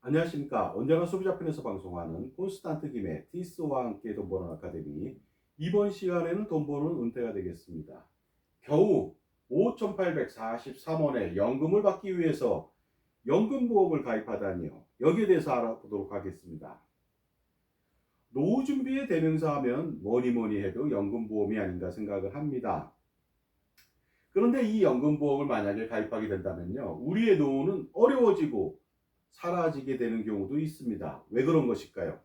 안녕하십니까. 언제나 소비자편에서 방송하는 콘스탄트 김의 티스와 함께 돈 버는 아카데미. 이번 시간에는 돈 버는 은퇴가 되겠습니다. 겨우 5,843원의 연금을 받기 위해서 연금보험을 가입하다니요. 여기에 대해서 알아보도록 하겠습니다. 노후 준비의 대명사 하면 뭐니 해도 연금보험이 아닌가 생각을 합니다. 그런데 이 연금보험을 만약에 가입하게 된다면요, 우리의 노후는 어려워지고 사라지게 되는 경우도 있습니다. 왜 그런 것일까요?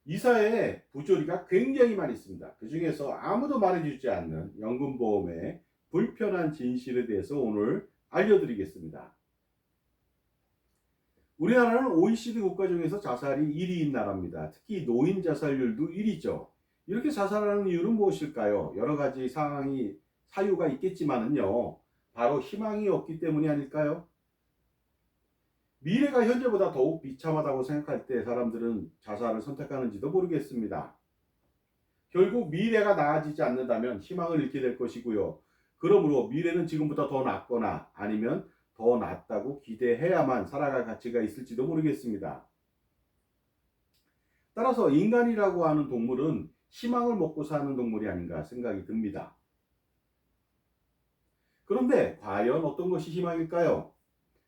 이 사회에 부조리가 굉장히 많이 있습니다. 그 중에서 아무도 말해주지 않는 연금보험의 불편한 진실에 대해서 오늘 알려드리겠습니다. 우리나라는 OECD 국가 중에서 자살이 1위인 나라입니다. 특히 노인 자살률도 1위죠. 이렇게 자살하는 이유는 무엇일까요? 여러 가지 사유가 있겠지만은요, 바로 희망이 없기 때문이 아닐까요? 미래가 현재보다 더욱 비참하다고 생각할 때 사람들은 자살을 선택하는지도 모르겠습니다. 결국 미래가 나아지지 않는다면 희망을 잃게 될 것이고요. 그러므로 미래는 지금보다 더 낫거나 아니면 더 낫다고 기대해야만 살아갈 가치가 있을지도 모르겠습니다. 따라서 인간이라고 하는 동물은 희망을 먹고 사는 동물이 아닌가 생각이 듭니다. 그런데 과연 어떤 것이 희망일까요?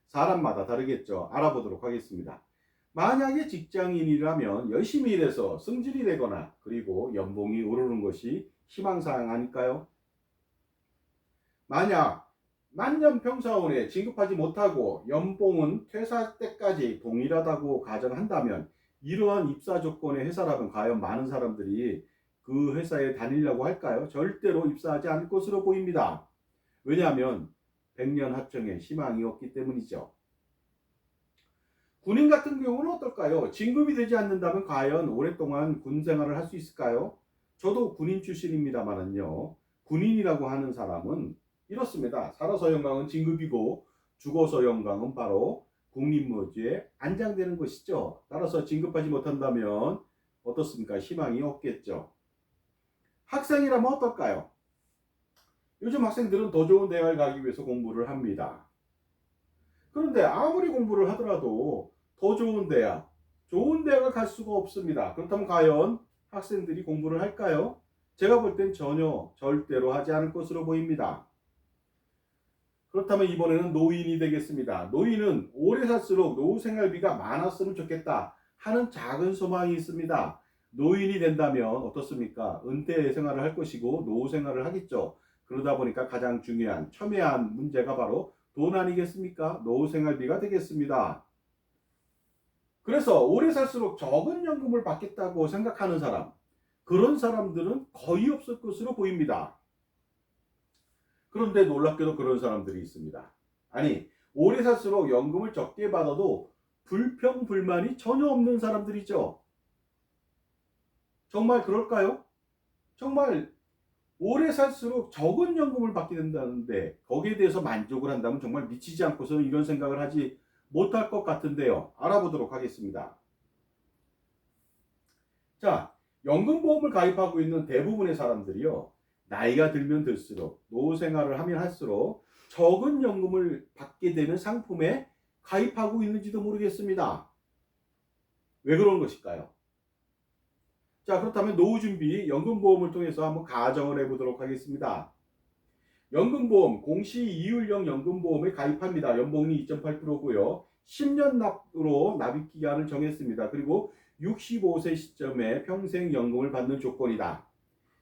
사람마다 다르겠죠. 알아보도록 하겠습니다. 만약에 직장인이라면 열심히 일해서 승진이 되거나 그리고 연봉이 오르는 것이 희망사항 아닐까요? 만약 만년평사원에 진급하지 못하고 연봉은 퇴사 때까지 동일하다고 가정한다면 이러한 입사 조건의 회사라면 과연 많은 사람들이 그 회사에 다니려고 할까요? 절대로 입사하지 않을 것으로 보입니다. 왜냐하면 백년 하청에 희망이 없기 때문이죠. 군인 같은 경우는 어떨까요? 진급이 되지 않는다면 과연 오랫동안 군 생활을 할 수 있을까요? 저도 군인 출신입니다만은요. 군인이라고 하는 사람은 이렇습니다. 살아서 영광은 진급이고 죽어서 영광은 바로 국립묘지에 안장되는 것이죠. 따라서 진급하지 못한다면 어떻습니까? 희망이 없겠죠. 학생이라면 어떨까요? 요즘 학생들은 더 좋은 대학을 가기 위해서 공부를 합니다. 그런데 아무리 공부를 하더라도 더 좋은 대학을 갈 수가 없습니다. 그렇다면 과연 학생들이 공부를 할까요? 제가 볼 땐 전혀 절대로 하지 않을 것으로 보입니다. 그렇다면 이번에는 노인이 되겠습니다. 노인은 오래 살수록 노후 생활비가 많았으면 좋겠다 하는 작은 소망이 있습니다. 노인이 된다면 어떻습니까? 은퇴 생활을 할 것이고 노후 생활을 하겠죠. 그러다 보니까 가장 중요한 첨예한 문제가 바로 돈 아니겠습니까? 노후 생활비가 되겠습니다. 그래서 오래 살수록 적은 연금을 받겠다고 생각하는 사람, 그런 사람들은 거의 없을 것으로 보입니다. 그런데 놀랍게도 그런 사람들이 있습니다. 아니, 오래 살수록 연금을 적게 받아도 불평불만이 전혀 없는 사람들이죠. 정말 그럴까요? 정말 오래 살수록 적은 연금을 받게 된다는데 거기에 대해서 만족을 한다면 정말 미치지 않고서는 이런 생각을 하지 못할 것 같은데요. 알아보도록 하겠습니다. 자, 연금보험을 가입하고 있는 대부분의 사람들이요, 나이가 들면 들수록 노후 생활을 하면 할수록 적은 연금을 받게 되는 상품에 가입하고 있는지도 모르겠습니다. 왜 그런 것일까요? 자, 그렇다면 노후 준비 연금보험을 통해서 한번 가정을 해보도록 하겠습니다. 연금보험 공시 이율형 연금보험에 가입합니다. 연봉이 2.8%고요. 10년 납으로 납입 기간을 정했습니다. 그리고 65세 시점에 평생 연금을 받는 조건이다.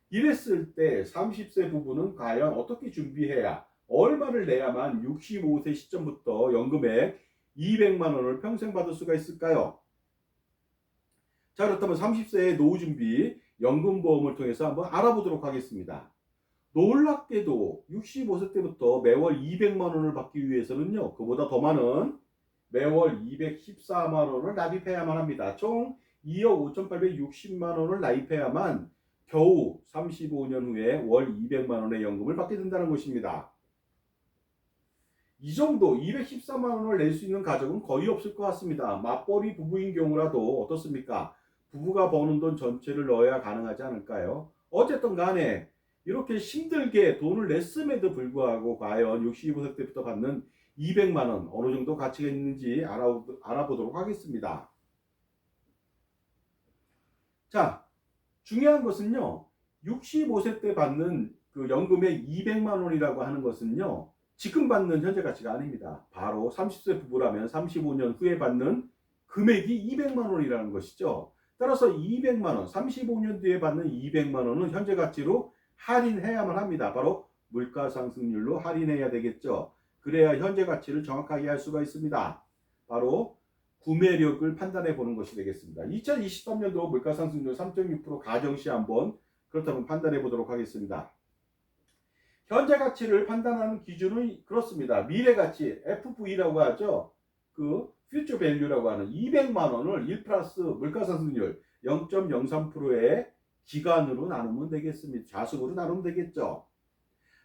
이랬을 때 30세 부부는 과연 어떻게 준비해야, 얼마를 내야만 65세 시점부터 연금액 200만 원을 평생 받을 수가 있을까요? 자, 그렇다면 30세의 노후 준비 연금보험을 통해서 한번 알아보도록 하겠습니다. 놀랍게도 65세 때부터 매월 200만 원을 받기 위해서는요, 그보다 더 많은 매월 214만 원을 납입해야만 합니다. 총 2억 5,860만 원을 납입해야만 겨우 35년 후에 월 200만 원의 연금을 받게 된다는 것입니다. 이 정도 214만 원을 낼 수 있는 가족은 거의 없을 것 같습니다. 맞벌이 부부인 경우라도 어떻습니까? 부부가 버는 돈 전체를 넣어야 가능하지 않을까요? 어쨌든 간에 이렇게 힘들게 돈을 냈음에도 불구하고 과연 65세 때부터 받는 200만 원 어느 정도 가치가 있는지 알아보도록 하겠습니다. 자, 중요한 것은요. 65세 때 받는 그 연금의 200만 원이라고 하는 것은요. 지금 받는 현재 가치가 아닙니다. 바로 30세 부부라면 35년 후에 받는 금액이 200만 원이라는 것이죠. 따라서 200만 원, 35년 뒤에 받는 200만 원은 현재 가치로 할인해야만 합니다. 바로 물가 상승률로 할인해야 되겠죠. 그래야 현재 가치를 정확하게 할 수가 있습니다. 바로 구매력을 판단해 보는 것이 되겠습니다. 2023년도 물가 상승률 3.6% 가정시 한번 그렇다면 판단해 보도록 하겠습니다. 현재 가치를 판단하는 기준은 그렇습니다. 미래 가치 FV라고 하죠. 그 퓨처 밸류라고 하는 200만 원을 1 플러스 물가 상승률 0.03%의 기간으로 나누면 되겠습니다. 좌석으로 나누면 되겠죠.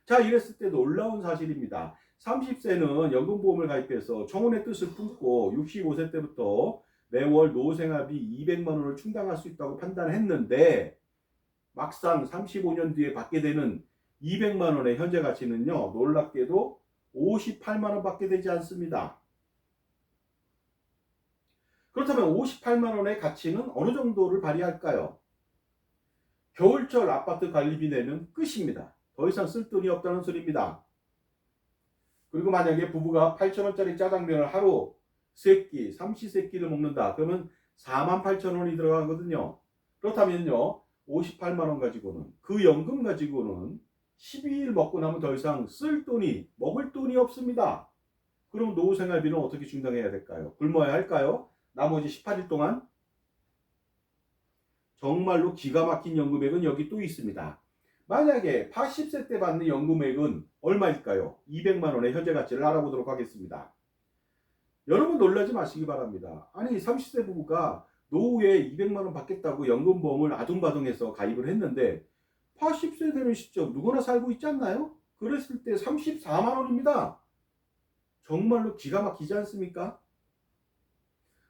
자, 이랬을 때 놀라운 사실입니다. 30세는 연금보험을 가입해서 청혼의 뜻을 품고 65세 때부터 매월 노후생활비 200만 원을 충당할 수 있다고 판단했는데 막상 35년 뒤에 받게 되는 200만 원의 현재 가치는요. 놀랍게도 58만 원 받게 되지 않습니다. 그렇다면 58만 원의 가치는 어느 정도를 발휘할까요? 겨울철 아파트 관리비 내면 끝입니다. 더 이상 쓸 돈이 없다는 소리입니다. 그리고 만약에 부부가 8,000원짜리 짜장면을 하루 3끼, 삼시세끼를 먹는다. 그러면 48,000원이 들어가거든요. 그렇다면요. 58만 원 가지고는 그 연금 가지고는 12일 먹고 나면 더 이상 쓸 돈이 먹을 돈이 없습니다. 그럼 노후생활비는 어떻게 충당해야 될까요? 굶어야 할까요? 나머지 18일 동안 정말로 기가 막힌 연금액은 여기 또 있습니다. 만약에 80세 때 받는 연금액은 얼마일까요? 200만 원의 현재 가치를 알아보도록 하겠습니다. 여러분 놀라지 마시기 바랍니다. 아니 30세 부부가 노후에 200만 원 받겠다고 연금보험을 아둥바둥해서 가입을 했는데 80세 되는 시점 누구나 살고 있지 않나요? 그랬을 때 34만 원입니다. 정말로 기가 막히지 않습니까?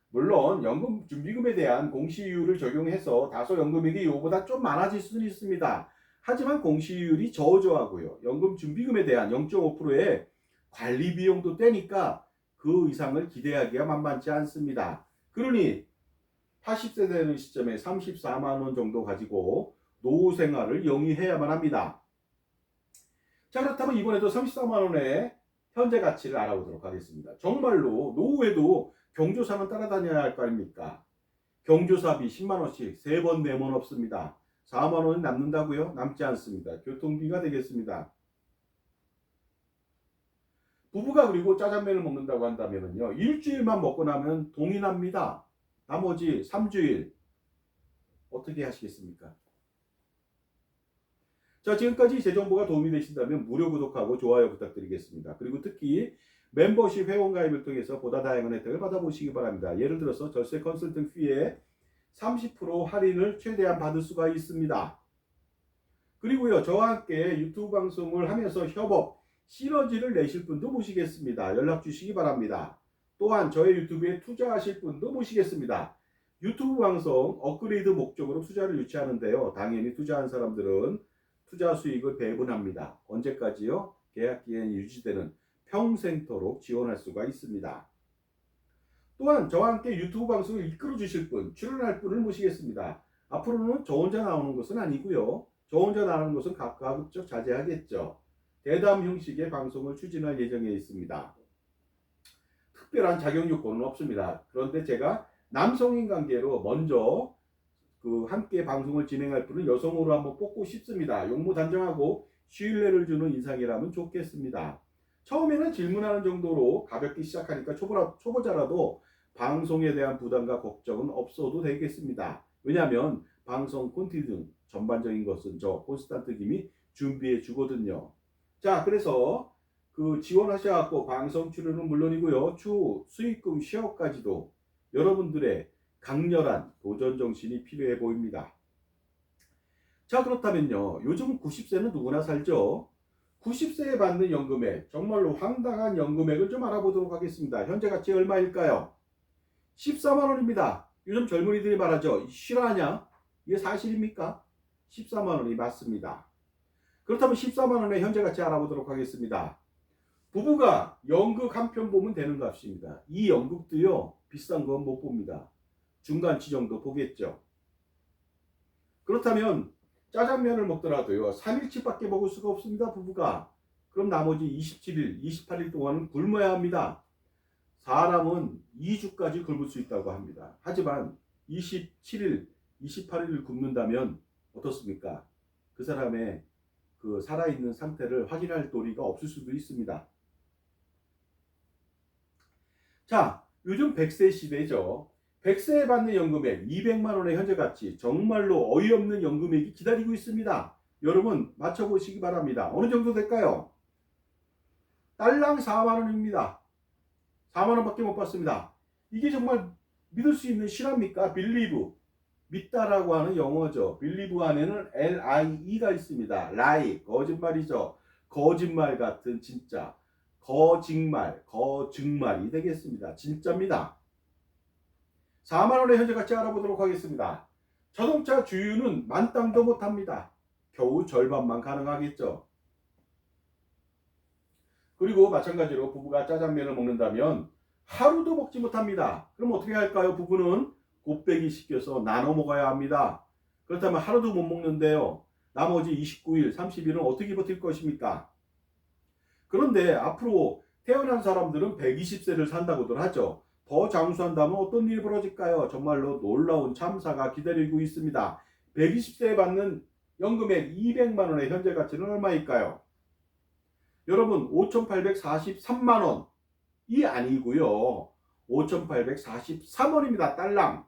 물론 연금 준비금에 대한 공시이율을 적용해서 다소 연금액이 이거보다 좀 많아질 수는 있습니다. 하지만 공시이율이 저조하고요. 연금 준비금에 대한 0.5%의 관리 비용도 떼니까 그 이상을 기대하기가 만만치 않습니다. 그러니 80세 되는 시점에 34만 원 정도 가지고 노후 생활을 영위해야만 합니다. 자, 그렇다면 이번에도 34만 원의 현재 가치를 알아보도록 하겠습니다. 정말로 노후에도 경조사는 따라다녀야 할 거 아닙니까? 경조사비 10만 원씩 3번, 4번 없습니다. 4만 원이 남는다고요? 남지 않습니다. 교통비가 되겠습니다. 부부가 그리고 짜장면을 먹는다고 한다면요. 일주일만 먹고 나면 돈이 납니다. 나머지 3주일 어떻게 하시겠습니까? 자, 지금까지 제 정보가 도움이 되신다면 무료 구독하고 좋아요 부탁드리겠습니다. 그리고 특히 멤버십 회원 가입을 통해서 보다 다양한 혜택을 받아보시기 바랍니다. 예를 들어서 절세 컨설팅 피에 30% 할인을 최대한 받을 수가 있습니다. 그리고요, 저와 함께 유튜브 방송을 하면서 협업, 시너지를 내실 분도 모시겠습니다. 연락 주시기 바랍니다. 또한 저의 유튜브에 투자하실 분도 모시겠습니다. 유튜브 방송 업그레이드 목적으로 투자를 유치하는데요. 당연히 투자한 사람들은 투자 수익을 배분합니다. 언제까지요? 계약 기간이 유지되는 평생토록 지원할 수가 있습니다. 또한 저와 함께 유튜브 방송을 이끌어 주실 분, 출연할 분을 모시겠습니다. 앞으로는 저 혼자 나오는 것은 아니고요. 저 혼자 나오는 것은 가급적 자제하겠죠. 대담 형식의 방송을 추진할 예정에 있습니다. 특별한 자격 요건은 없습니다. 그런데 제가 남성인 관계로 먼저 함께 방송을 진행할 분은 여성으로 한번 뽑고 싶습니다. 용모단정하고 신뢰를 주는 인상이라면 좋겠습니다. 처음에는 질문하는 정도로 가볍게 시작하니까 초보자라도 방송에 대한 부담과 걱정은 없어도 되겠습니다. 왜냐하면 방송 콘텐츠 전반적인 것은 저 콘스탄트 김이 준비해 주거든요. 자, 그래서 지원하셔갖고 방송 출연은 물론이고요. 추후 수익금 쉐어까지도 여러분들의 강렬한 도전 정신이 필요해 보입니다. 자, 그렇다면요. 요즘 90세는 누구나 살죠. 90세에 받는 연금액, 정말로 황당한 연금액을 좀 알아보도록 하겠습니다. 현재 가치 얼마일까요? 14만 원입니다. 요즘 젊은이들이 말하죠. 실화냐? 이게 사실입니까? 14만 원이 맞습니다. 그렇다면 14만 원의 현재 가치 알아보도록 하겠습니다. 부부가 연극 한 편 보면 되는 값입니다. 이 연극도요, 비싼 건 못 봅니다. 중간치 정도 보겠죠. 그렇다면 짜장면을 먹더라도요, 3일치밖에 먹을 수가 없습니다, 부부가. 그럼 나머지 27일, 28일 동안은 굶어야 합니다. 사람은 2주까지 굶을 수 있다고 합니다. 하지만 27일, 28일을 굶는다면 어떻습니까? 그 사람의 그 살아있는 상태를 확인할 도리가 없을 수도 있습니다. 자, 요즘 100세 시대죠. 100세에 받는 연금액 200만 원의 현재 가치, 정말로 어이없는 연금액이 기다리고 있습니다. 여러분 맞춰보시기 바랍니다. 어느 정도 될까요? 딸랑 4만 원입니다. 4만 원밖에 못 받습니다. 이게 정말 믿을 수 있는 실화입니까? believe, 믿다라고 하는 영어죠. believe 안에는 lie가 있습니다. lie, 거짓말이죠. 거짓말 같은 진짜. 거짓말, 거증말이 되겠습니다. 진짜입니다. 4만 원의 현재 가치 알아보도록 하겠습니다. 자동차 주유는 만땅도 못합니다. 겨우 절반만 가능하겠죠. 그리고 마찬가지로 부부가 짜장면을 먹는다면 하루도 먹지 못합니다. 그럼 어떻게 할까요? 부부는 곱빼기 시켜서 나눠 먹어야 합니다. 그렇다면 하루도 못 먹는데요. 나머지 29일, 30일은 어떻게 버틸 것입니까? 그런데 앞으로 태어난 사람들은 120세를 산다고들 하죠. 더 장수한다면 어떤 일이 벌어질까요? 정말로 놀라운 참사가 기다리고 있습니다. 120세에 받는 연금액 200만 원의 현재 가치는 얼마일까요? 여러분 5,843만 원이 아니고요. 5,843원입니다. 딸랑.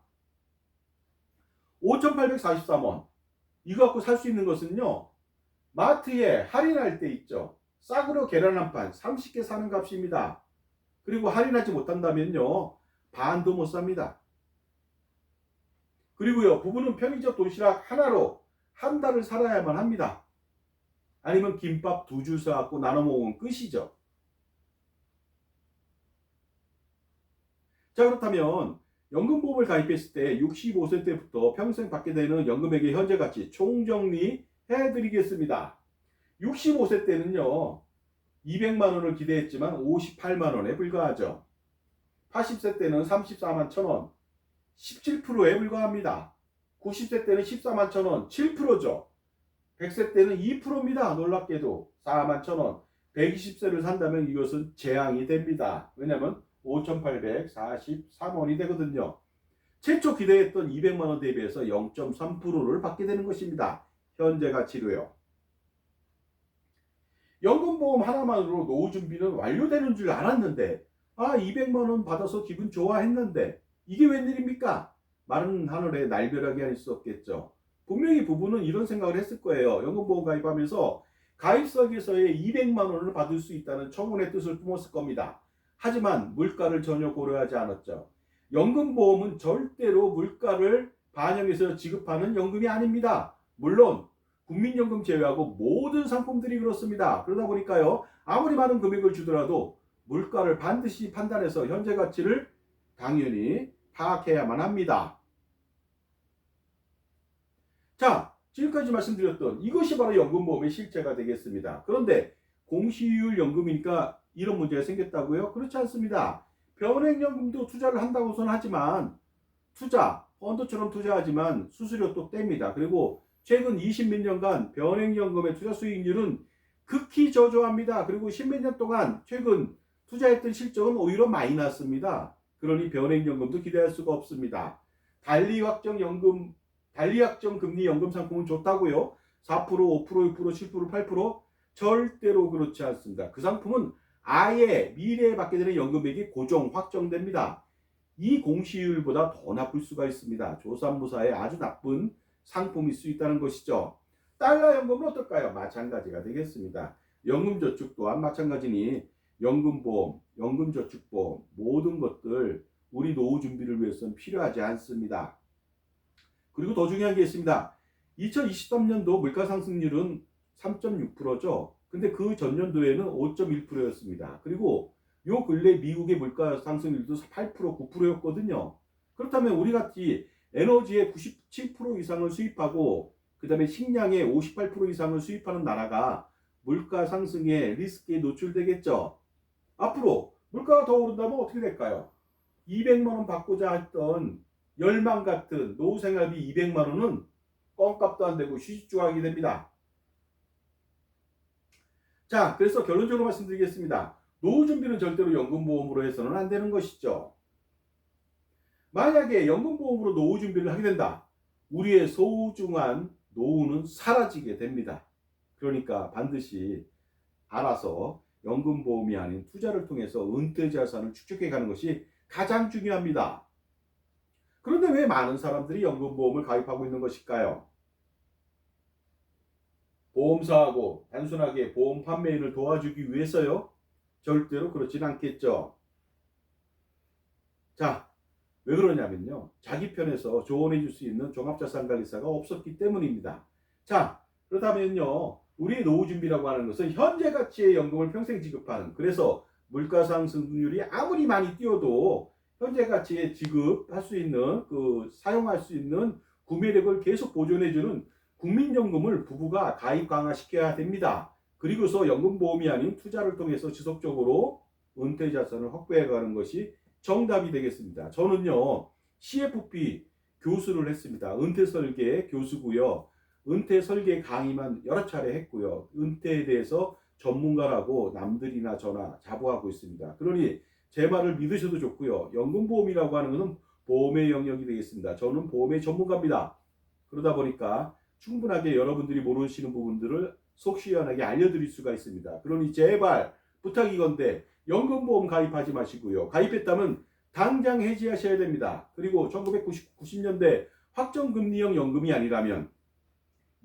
5,843원. 이거 갖고 살 수 있는 것은요. 마트에 할인할 때 있죠. 싸구려 계란 한 판 30개 사는 값입니다. 그리고 할인하지 못한다면요. 반도 못 삽니다. 그리고요. 부부는 편의점 도시락 하나로 한 달을 살아야만 합니다. 아니면 김밥 2줄 사갖고 나눠 먹으면 끝이죠. 자, 그렇다면 연금보험을 가입했을 때 65세 때부터 평생 받게 되는 연금액의 현재 가치 총정리 해드리겠습니다. 65세 때는요. 200만 원을 기대했지만 58만 원에 불과하죠. 80세 때는 34만 1,000원, 17%에 불과합니다. 90세 때는 14만 1,000원, 7%죠. 100세 때는 2%입니다. 놀랍게도 4만 1,000원. 120세를 산다면 이것은 재앙이 됩니다. 왜냐하면 5,843원이 되거든요. 최초 기대했던 200만 원 대비해서 0.3%를 받게 되는 것입니다. 현재 가치로요. 연금보험 하나만으로 노후 준비는 완료되는 줄 알았는데 200만 원 받아서 기분 좋아했는데 이게 웬일입니까? 마른 하늘에 날벼락이 아닐 수 없겠죠. 분명히 부부는 이런 생각을 했을 거예요. 연금보험 가입하면서 가입석에서의 200만 원을 받을 수 있다는 청혼의 뜻을 품었을 겁니다. 하지만 물가를 전혀 고려하지 않았죠. 연금보험은 절대로 물가를 반영해서 지급하는 연금이 아닙니다. 물론 국민연금 제외하고 모든 상품들이 그렇습니다. 그러다 보니까요. 아무리 많은 금액을 주더라도 물가를 반드시 판단해서 현재 가치를 당연히 파악해야만 합니다. 자, 지금까지 말씀드렸던 이것이 바로 연금보험의 실체가 되겠습니다. 그런데 공시율 연금이니까 이런 문제가 생겼다고요? 그렇지 않습니다. 변액연금도 투자를 한다고선 하지만 펀드처럼 투자하지만 수수료 또 뗍니다. 그리고 최근 20몇 년간 변액연금의 투자 수익률은 극히 저조합니다. 그리고 10몇 년 동안 최근 투자했던 실적은 오히려 마이너스입니다. 그러니 변액연금도 기대할 수가 없습니다. 단리확정 금리 연금 상품은 좋다고요? 4%, 5%, 6%, 7%, 8% 절대로 그렇지 않습니다. 그 상품은 아예 미래에 받게 되는 연금액이 고정 확정됩니다. 이 공시율보다 더 나쁠 수가 있습니다. 조삼모사의 아주 나쁜 상품일 수 있다는 것이죠. 달러 연금은 어떨까요? 마찬가지가 되겠습니다. 연금저축 또한 마찬가지니 연금보험, 연금저축보험 모든 것들 우리 노후 준비를 위해서는 필요하지 않습니다. 그리고 더 중요한 게 있습니다. 2023년도 물가 상승률은 3.6%죠. 근데 그 전년도에는 5.1%였습니다. 그리고 요 근래 미국의 물가 상승률도 8%, 9%였거든요. 그렇다면 우리 같이 에너지의 97% 이상을 수입하고 그 다음에 식량의 58% 이상을 수입하는 나라가 물가 상승의 리스크에 노출되겠죠. 앞으로 물가가 더 오른다면 어떻게 될까요? 200만 원 받고자 했던 열망 같은 노후 생활비 200만 원은 껌값도 안 되고 휴지조각이 됩니다. 자, 그래서 결론적으로 말씀드리겠습니다. 노후 준비는 절대로 연금보험으로 해서는 안 되는 것이죠. 만약에 연금보험으로 노후 준비를 하게 된다. 우리의 소중한 노후는 사라지게 됩니다. 그러니까 반드시 알아서 연금보험이 아닌 투자를 통해서 은퇴자산을 축적해 가는 것이 가장 중요합니다. 그런데 왜 많은 사람들이 연금보험을 가입하고 있는 것일까요? 보험사하고 단순하게 보험 판매인을 도와주기 위해서요? 절대로 그렇진 않겠죠. 자, 왜 그러냐면요. 자기 편에서 조언해 줄 수 있는 종합자산관리사가 없었기 때문입니다. 자, 그렇다면요. 우리 노후 준비라고 하는 것은 현재 가치의 연금을 평생 지급하는, 그래서 물가 상승률이 아무리 많이 뛰어도 현재 가치에 지급할 수 있는, 사용할 수 있는 구매력을 계속 보존해 주는 국민연금을 부부가 가입 강화시켜야 됩니다. 그리고서 연금보험이 아닌 투자를 통해서 지속적으로 은퇴자산을 확보해 가는 것이 정답이 되겠습니다. 저는요, CFP 교수를 했습니다. 은퇴설계 교수고요. 은퇴설계 강의만 여러 차례 했고요. 은퇴에 대해서 전문가라고 남들이나 저나 자부하고 있습니다. 그러니 제 말을 믿으셔도 좋고요. 연금보험이라고 하는 것은 보험의 영역이 되겠습니다. 저는 보험의 전문가입니다. 그러다 보니까 충분하게 여러분들이 모르시는 부분들을 속 시원하게 알려드릴 수가 있습니다. 그러니 제발 부탁이건데 연금보험 가입하지 마시고요. 가입했다면 당장 해지하셔야 됩니다. 그리고 1990년대 확정금리형 연금이 아니라면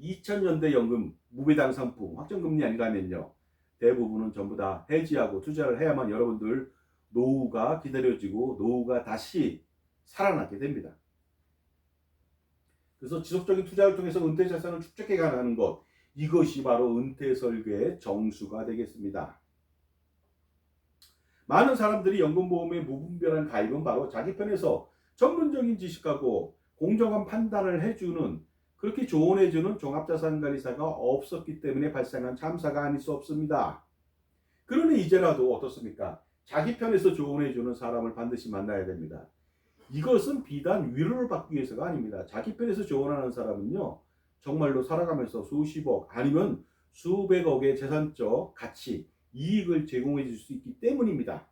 2000년대 연금 무배당 상품 확정금리 아니라면요. 대부분은 전부 다 해지하고 투자를 해야만 여러분들 노후가 기다려지고 노후가 다시 살아나게 됩니다. 그래서 지속적인 투자를 통해서 은퇴 자산을 축적해 가는 것, 이것이 바로 은퇴 설계의 정수가 되겠습니다. 많은 사람들이 연금보험의 무분별한 가입은 바로 자기 편에서 전문적인 지식하고 공정한 판단을 해주는, 그렇게 조언해주는 종합자산관리사가 없었기 때문에 발생한 참사가 아닐 수 없습니다. 그러니 이제라도 어떻습니까? 자기 편에서 조언해주는 사람을 반드시 만나야 됩니다. 이것은 비단 위로를 받기 위해서가 아닙니다. 자기 편에서 조언하는 사람은요, 정말로 살아가면서 수십억 아니면 수백억의 재산적 가치, 이익을 제공해 줄 수 있기 때문입니다.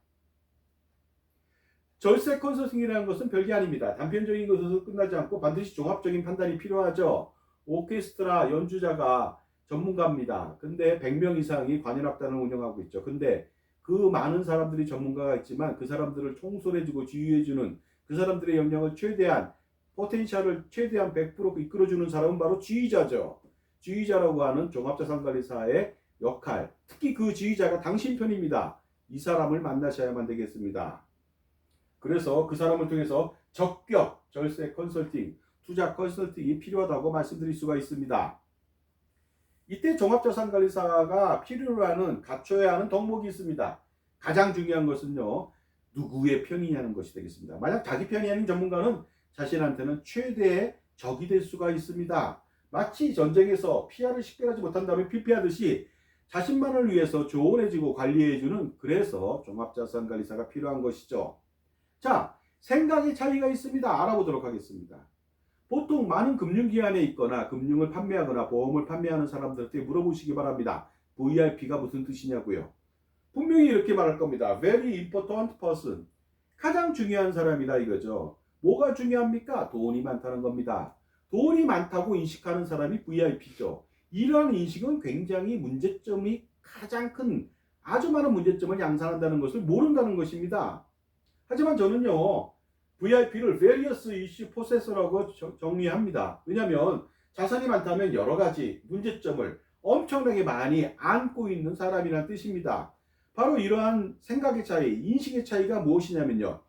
절세 컨설팅이라는 것은 별게 아닙니다. 단편적인 것에서 끝나지 않고 반드시 종합적인 판단이 필요하죠. 오케스트라 연주자가 전문가입니다. 근데 100명 이상이 관현악단을 운영하고 있죠. 근데 그 많은 사람들이 전문가가 있지만 그 사람들을 총솔해주고 지휘해주는, 그 사람들의 역량을 최대한, 포텐셜을 최대한 100% 이끌어주는 사람은 바로 지휘자죠. 지휘자라고 하는 종합자산관리사의 역할, 특히 그 지휘자가 당신 편입니다. 이 사람을 만나셔야만 되겠습니다. 그래서 그 사람을 통해서 적격 절세 컨설팅, 투자 컨설팅이 필요하다고 말씀드릴 수가 있습니다. 이때 종합자산관리사가 필요로 하는, 갖춰야 하는 덕목이 있습니다. 가장 중요한 것은요, 누구의 편이냐는 것이 되겠습니다. 만약 자기 편이 아닌 전문가는 자신한테는 최대의 적이 될 수가 있습니다. 마치 전쟁에서 피아를 식별하지 못한다면 피폐하듯이 자신만을 위해서 조언해주고 관리해주는, 그래서 종합자산관리사가 필요한 것이죠. 자, 생각의 차이가 있습니다. 알아보도록 하겠습니다. 보통 많은 금융기관에 있거나 금융을 판매하거나 보험을 판매하는 사람들한테 물어보시기 바랍니다. VIP가 무슨 뜻이냐고요. 분명히 이렇게 말할 겁니다. Very important person. 가장 중요한 사람이다 이거죠. 뭐가 중요합니까? 돈이 많다는 겁니다. 돈이 많다고 인식하는 사람이 VIP죠. 이러한 인식은 굉장히 문제점이 가장 큰, 아주 많은 문제점을 양산한다는 것을 모른다는 것입니다. 하지만 저는요, VIP를 Various Issue Possessor라고 정리합니다. 왜냐하면 자산이 많다면 여러 가지 문제점을 엄청나게 많이 안고 있는 사람이라는 뜻입니다. 바로 이러한 생각의 차이, 인식의 차이가 무엇이냐면요,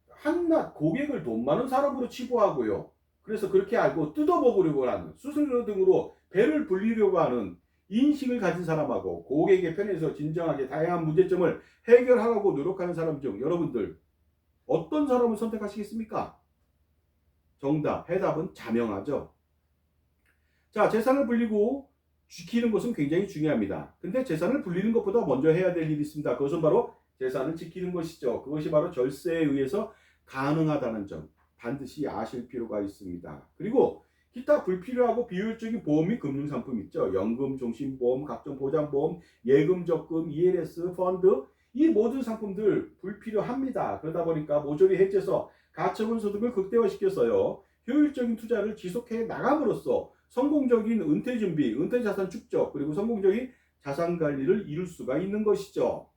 한낱 고객을 돈 많은 사람으로 치부하고요, 그래서 그렇게 알고 뜯어먹으려고 하는, 수수료 등으로 배를 불리려고 하는 인식을 가진 사람하고 고객의 편에서 진정하게 다양한 문제점을 해결하려고 노력하는 사람 중 여러분들 어떤 사람을 선택하시겠습니까? 정답, 해답은 자명하죠. 자, 재산을 불리고 지키는 것은 굉장히 중요합니다. 근데 재산을 불리는 것보다 먼저 해야 될 일이 있습니다. 그것은 바로 재산을 지키는 것이죠. 그것이 바로 절세에 의해서 가능하다는 점 반드시 아실 필요가 있습니다. 그리고 기타 불필요하고 비효율적인 보험 및 금융상품 있죠. 연금, 종신보험, 각종 보장보험, 예금, 적금, ELS, 펀드 이 모든 상품들 불필요합니다. 그러다 보니까 모조리 해지해서 가처분 소득을 극대화시켜서요. 효율적인 투자를 지속해 나감으로써 성공적인 은퇴 준비, 은퇴 자산 축적, 그리고 성공적인 자산 관리를 이룰 수가 있는 것이죠.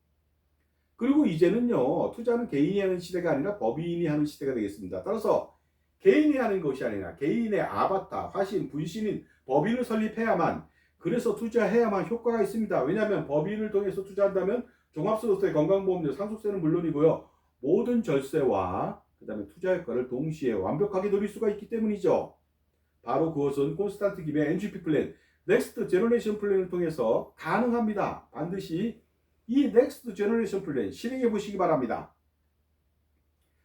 그리고 이제는요, 투자는 개인이 하는 시대가 아니라 법인이 하는 시대가 되겠습니다. 따라서 개인이 하는 것이 아니라 개인의 아바타, 화신, 분신인 법인을 설립해야만, 그래서 투자해야만 효과가 있습니다. 왜냐하면 법인을 통해서 투자한다면 종합소득세, 건강보험료, 상속세는 물론이고요. 모든 절세와 그 다음에 투자 효과를 동시에 완벽하게 누릴 수가 있기 때문이죠. 바로 그것은 콘스탄트 김의 NGP 플랜, 넥스트 제너레이션 플랜을 통해서 가능합니다. 반드시 이 넥스트 제너레이션 플랜 실행해 보시기 바랍니다.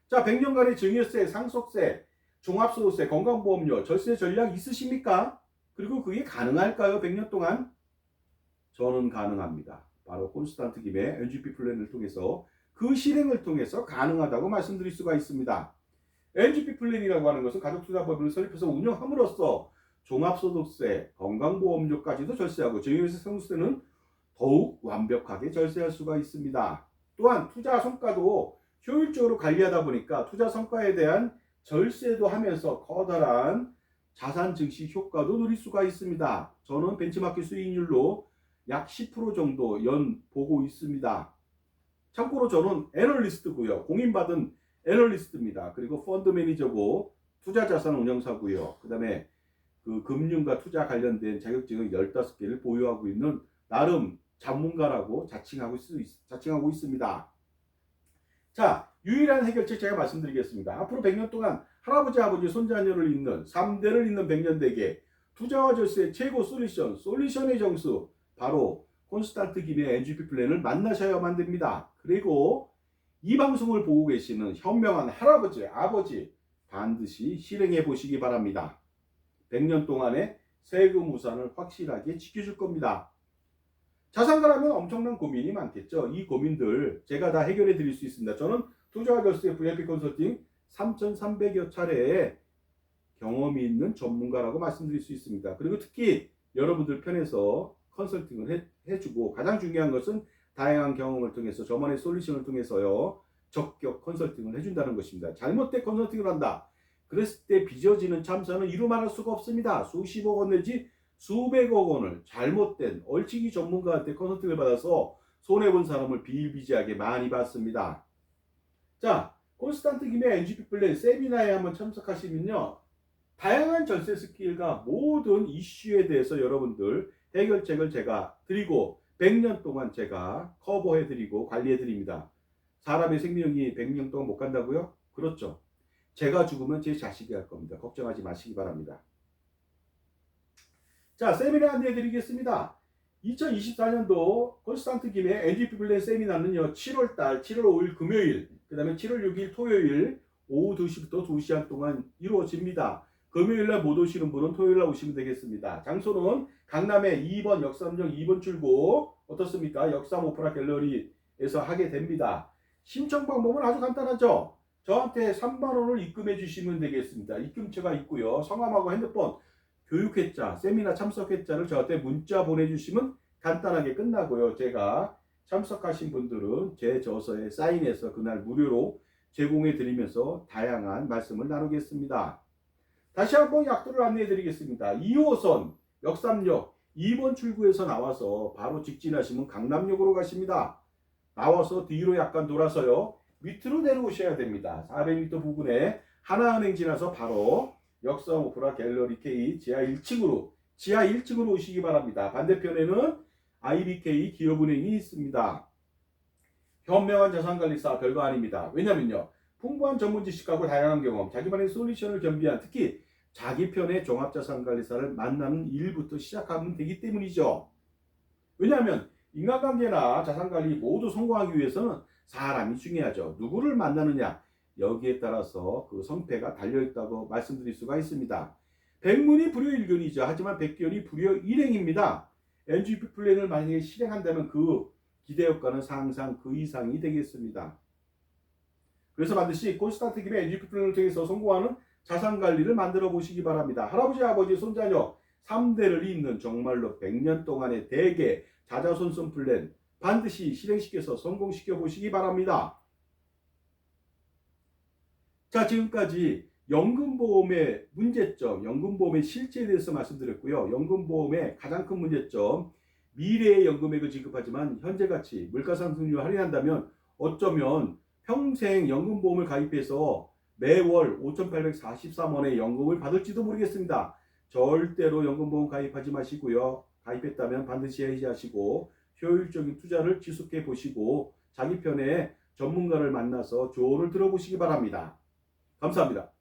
자, 100년간의 증여세, 상속세, 종합소득세, 건강보험료, 절세 전략 있으십니까? 그리고 그게 가능할까요? 100년 동안? 저는 가능합니다. 바로 콘스탄트 김의 NGP 플랜을 통해서 그 실행을 통해서 가능하다고 말씀드릴 수가 있습니다. NGP 플랜이라고 하는 것은 가족투자법인을 설립해서 운영함으로써 종합소득세, 건강보험료까지도 절세하고 증여세, 상속세는 더욱 완벽하게 절세할 수가 있습니다. 또한 투자 성과도 효율적으로 관리하다 보니까 투자 성과에 대한 절세도 하면서 커다란 자산 증시 효과도 누릴 수가 있습니다. 저는 벤치마켓 수익률로 약 10% 정도 연 보고 있습니다. 참고로 저는 애널리스트고요. 공인받은 애널리스트입니다. 그리고 펀드 매니저고 투자자산 운영사고요. 그 다음에 그 금융과 투자 관련된 자격증을 15개를 보유하고 있는 나름 전문가라고 자칭하고 있습니다. 자, 유일한 해결책 제가 말씀드리겠습니다. 앞으로 100년 동안 할아버지, 아버지, 손자녀를 잇는 3대를 잇는 100년 대계 투자와 절세의 최고 솔루션의 정수 바로 콘스탄트 김의 NGP 플랜을 만나셔야만 됩니다. 그리고 이 방송을 보고 계시는 현명한 할아버지, 아버지 반드시 실행해 보시기 바랍니다. 100년 동안의 세금 우산을 확실하게 지켜줄 겁니다. 자산가라면 엄청난 고민이 많겠죠. 이 고민들 제가 다 해결해 드릴 수 있습니다. 저는 투자와 절세 VIP 컨설팅 3,300여 차례의 경험이 있는 전문가라고 말씀드릴 수 있습니다. 그리고 특히 여러분들 편에서 컨설팅을 해주고 가장 중요한 것은 다양한 경험을 통해서 저만의 솔루션을 통해서요. 적격 컨설팅을 해준다는 것입니다. 잘못된 컨설팅을 한다. 그랬을 때 빚어지는 참사는 이루 말할 수가 없습니다. 수십억 원 내지 수백억 원을 잘못된 얼치기 전문가한테 컨설팅을 받아서 손해본 사람을 비일비재하게 많이 봤습니다. 자, 콘스탄트 김의 NGP 플랜 세미나에 한번 참석하시면요. 다양한 절세 스킬과 모든 이슈에 대해서 여러분들 해결책을 제가 드리고 100년 동안 제가 커버해드리고 관리해드립니다. 사람의 생명이 100년 동안 못 간다고요? 그렇죠. 제가 죽으면 제 자식이 할 겁니다. 걱정하지 마시기 바랍니다. 자, 세미나 안내해드리겠습니다. 2024년도 콘스탄트 김의 NGP 플랜 세미나는요. 7월 5일 금요일, 그 다음에 7월 6일 토요일 오후 2시부터 2시간 동안 이루어집니다. 금요일날 못 오시는 분은 토요일날 오시면 되겠습니다. 장소는 강남의 2번 역삼역 2번 출구 어떻습니까? 역삼 오페라 갤러리에서 하게 됩니다. 신청 방법은 아주 간단하죠. 저한테 3만원을 입금해 주시면 되겠습니다. 입금처가 있고요. 성함하고 핸드폰, 교육회자, 세미나 참석회자를 저한테 문자 보내주시면 간단하게 끝나고요. 제가 참석하신 분들은 제 저서에 사인해서 그날 무료로 제공해 드리면서 다양한 말씀을 나누겠습니다. 다시 한번 약도를 안내해 드리겠습니다. 2호선 역삼역 2번 출구에서 나와서 바로 직진하시면 강남역으로 가십니다. 나와서 뒤로 약간 돌아서요. 밑으로 내려오셔야 됩니다. 400m 부근에 하나은행 지나서 바로 역삼 오페라 갤러리 K 지하 1층으로 오시기 바랍니다. 반대편에는 IBK 기업은행이 있습니다. 현명한 자산관리사 별거 아닙니다. 왜냐면요. 풍부한 전문 지식하고 다양한 경험, 자기만의 솔루션을 겸비한 특히 자기 편의 종합자산관리사를 만나는 일부터 시작하면 되기 때문이죠. 왜냐하면 인간관계나 자산관리 모두 성공하기 위해서는 사람이 중요하죠. 누구를 만나느냐 여기에 따라서 그 성패가 달려있다고 말씀드릴 수가 있습니다. 백문이 불여일견이죠. 하지만 백견이 불여일행입니다. NGP 플랜을 만약에 실행한다면 그 기대 효과는 항상 그 이상이 되겠습니다. 그래서 반드시 콘스탄트 김의 에듀피 플랜을 통해서 성공하는 자산 관리를 만들어 보시기 바랍니다. 할아버지, 아버지, 손자녀 3대를 잇는 정말로 100년 동안의 대개 자자손손 플랜 반드시 실행시켜서 성공시켜 보시기 바랍니다. 자, 지금까지 연금보험의 문제점, 연금보험의 실체에 대해서 말씀드렸고요. 연금보험의 가장 큰 문제점, 미래의 연금액을 지급하지만 현재가치, 물가상승률을 할인한다면 어쩌면 평생 연금보험을 가입해서 매월 5,843원의 연금을 받을지도 모르겠습니다. 절대로 연금보험 가입하지 마시고요. 가입했다면 반드시 해지하시고 효율적인 투자를 지속해 보시고 자기 편의 전문가를 만나서 조언을 들어보시기 바랍니다. 감사합니다.